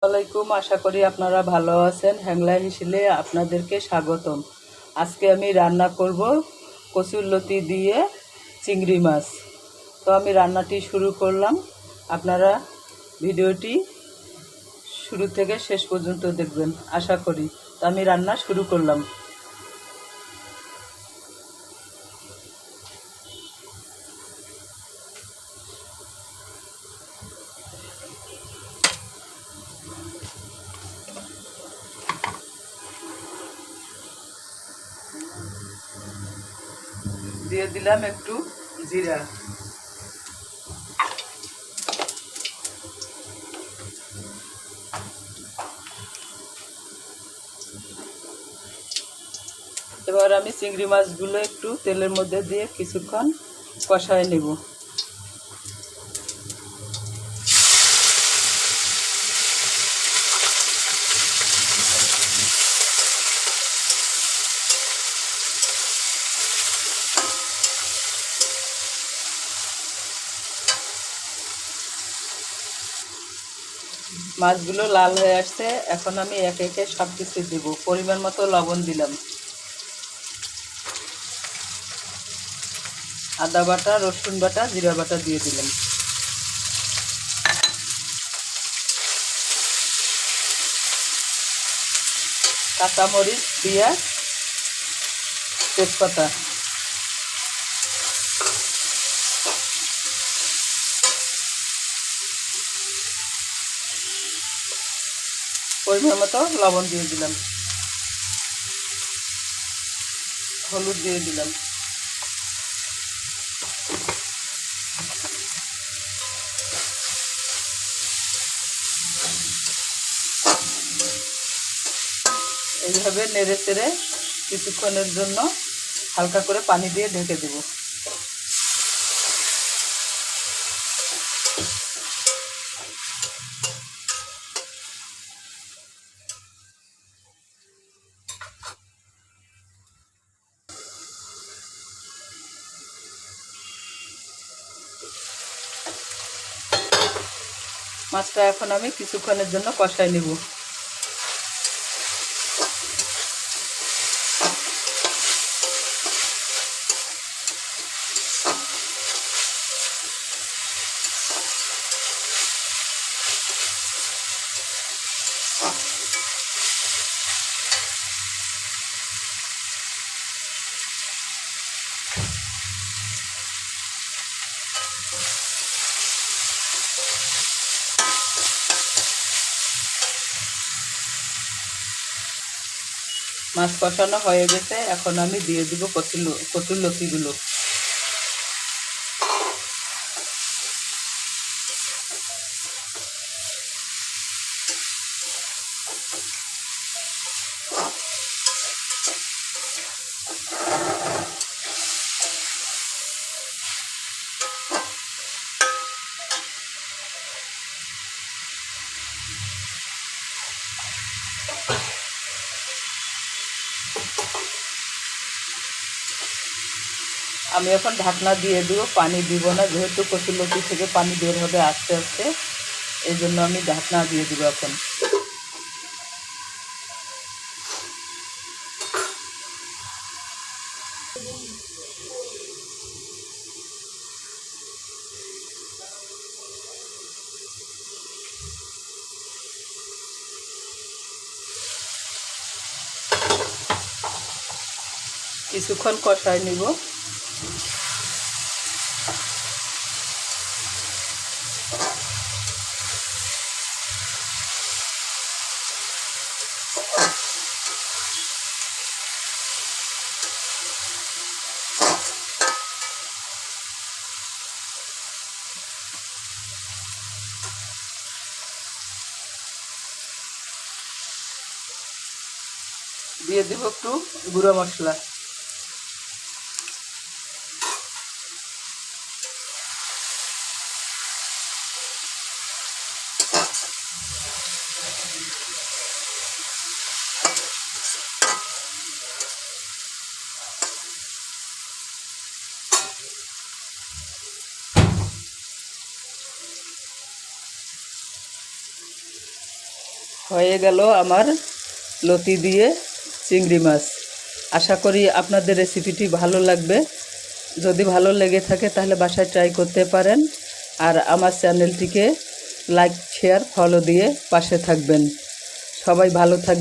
আসসালামাইকুম, আশা করি আপনারা ভালো আছেন। হ্যাংলা হিসেলে আপনাদেরকে স্বাগতম। আজকে আমি রান্না করব কচুরলতি দিয়ে চিংড়ি মাছ। তো আমি রান্নাটি শুরু করলাম। আপনারা ভিডিওটি শুরু থেকে শেষ পর্যন্ত দেখবেন আশা করি। তো আমি রান্না শুরু করলাম। দিয়ে দিলাম একটু জিরা, এবার আমি চিংড়ি মাছগুলো একটু তেলের মধ্যে দিয়ে কিছুক্ষণ কষায় নেব। মাছগুলো লাল হয়ে আসছে, এখন আমি একে একে সব কিছু দেব। পরিমাণ মতো লবণ দিলাম, আদা বাটা, রসুন বাটা, জিরা বাটা দিয়ে দিলাম, কাঁচামরিচ, পেঁয়াজ, তেজপাতা, পরিমাণ মতো লবণ দিয়ে দিলাম, হলুদ দিয়ে দিলাম। এইভাবে নেড়ে চেড়ে কিছুক্ষণের জন্য হালকা করে পানি দিয়ে ঢেকে দেব। মাছটা এখন আমি কিছুক্ষণের জন্য কষাই নেব। মাছ কষানো হয়ে গেছে, এখন আমি দিয়ে দিব কচুরলতিগুলো। আমি এখন ঢাকনা দিয়ে দেবো, পানি দিব না, যেহেতু কচুরলতি থেকে পানি বের হবে আস্তে আস্তে, এই জন্য আমি ঢাকনা দিয়ে দেবো এখন। কিছুক্ষণ কষায় নিব। দিয়ে দিব একটু গুঁড়ো মশলা, হয়ে গেল আমার লতি দিয়ে চিংড়ি মাছ। আশা করি আপনাদের রেসিপিটি ভালো লাগবে। যদি ভালো লেগে থাকে তাহলে বাসায় ট্রাই করতে পারেন। আর আমার চ্যানেলটিকে লাইক, শেয়ার, ফলো দিয়ে পাশে থাকবেন। সবাই ভালো থাকবেন।